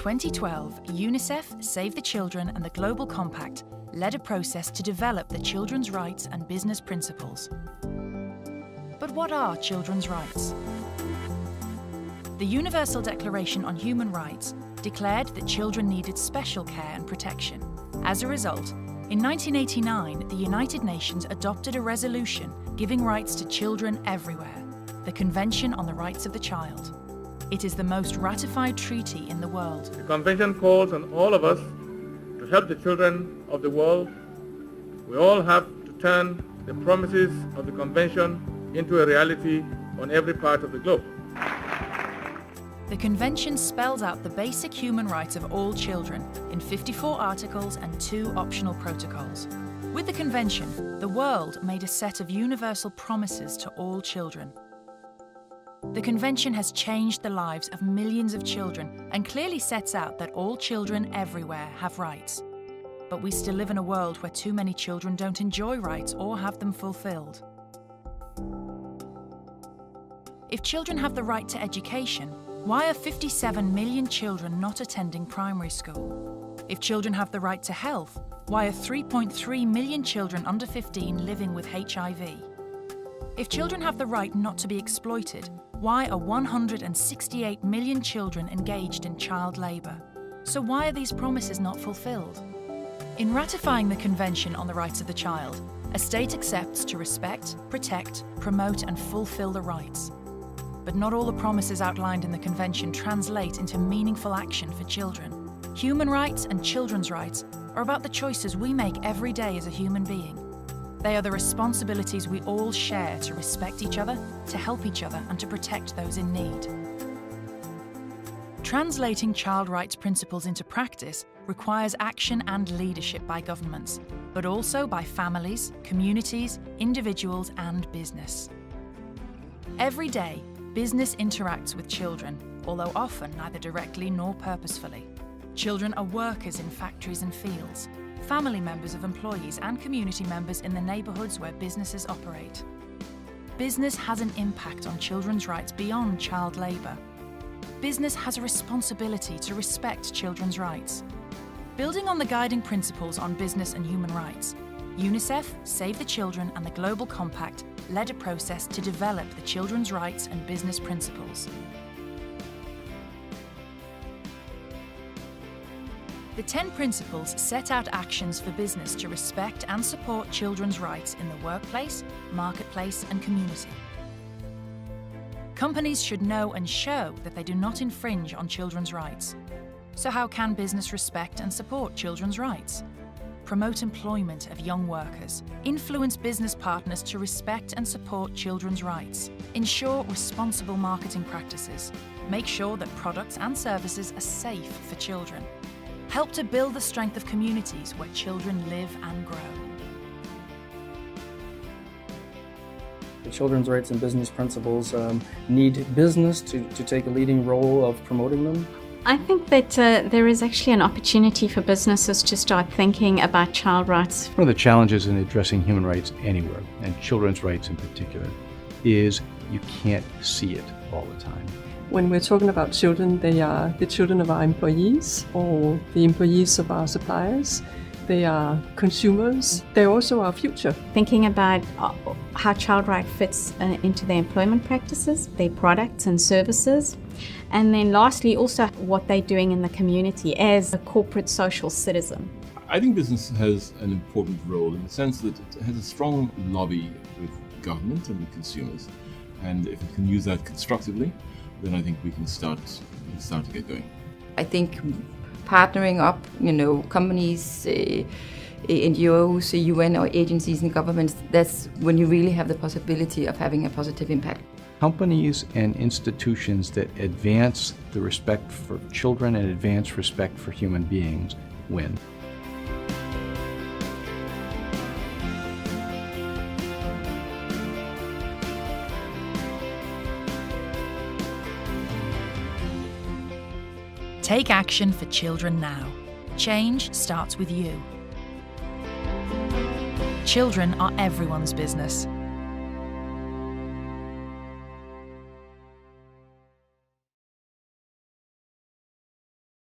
2012, UNICEF, Save the Children and the Global Compact led a process to develop the children's rights and business principles. But what are children's rights? The Universal Declaration on Human Rights declared that children needed special care and protection. As a result, in 1989, the United Nations adopted a resolution giving rights to children everywhere, the Convention on the Rights of the Child. It is the most ratified treaty in the world. The Convention calls on all of us to help the children of the world. We all have to turn the promises of the Convention into a reality on every part of the globe. The Convention spells out the basic human rights of all children in 54 articles and 2 optional protocols. With the Convention, the world made a set of universal promises to all children. The Convention has changed the lives of millions of children and clearly sets out that all children everywhere have rights. But we still live in a world where too many children don't enjoy rights or have them fulfilled. If children have the right to education, why are 57 million children not attending primary school? If children have the right to health, why are 3.3 million children under 15 living with HIV? If children have the right not to be exploited, why are 168 million children engaged in child labour? So why are these promises not fulfilled? In ratifying the Convention on the Rights of the Child, a state accepts to respect, protect, promote and fulfil the rights. But not all the promises outlined in the Convention translate into meaningful action for children. Human rights and children's rights are about the choices we make every day as a human being. They are the responsibilities we all share to respect each other, to help each other, and to protect those in need. Translating child rights principles into practice requires action and leadership by governments, but also by families, communities, individuals, and business. Every day, business interacts with children, although often neither directly nor purposefully. Children are workers in factories and fields, family members of employees and community members in the neighbourhoods where businesses operate. Business has an impact on children's rights beyond child labour. Business has a responsibility to respect children's rights. Building on the guiding principles on business and human rights, UNICEF, Save the Children and the Global Compact led a process to develop the children's rights and business principles. The 10 principles set out actions for business to respect and support children's rights in the workplace, marketplace, and community. Companies should know and show that they do not infringe on children's rights. So how can business respect and support children's rights? Promote employment of young workers. Influence business partners to respect and support children's rights. Ensure responsible marketing practices. Make sure that products and services are safe for children. Help to build the strength of communities where children live and grow. The children's rights and business principles need business to take a leading role of promoting them. I think that there is actually an opportunity for businesses to start thinking about child rights. One of the challenges in addressing human rights anywhere, and children's rights in particular, is you can't see it all the time. When we're talking about children, they are the children of our employees or the employees of our suppliers. They are consumers. They're also our future. Thinking about how child right fits into their employment practices, their products and services. And then lastly, also what they're doing in the community as a corporate social citizen. I think business has an important role in the sense that it has a strong lobby with government and with consumers. And if it can use that constructively, then I think we can start to get going. I think partnering up, companies, NGOs, UN or agencies and governments, that's when you really have the possibility of having a positive impact. Companies and institutions that advance the respect for children and advance respect for human beings win. Take action for children now. Change starts with you. Children are everyone's business.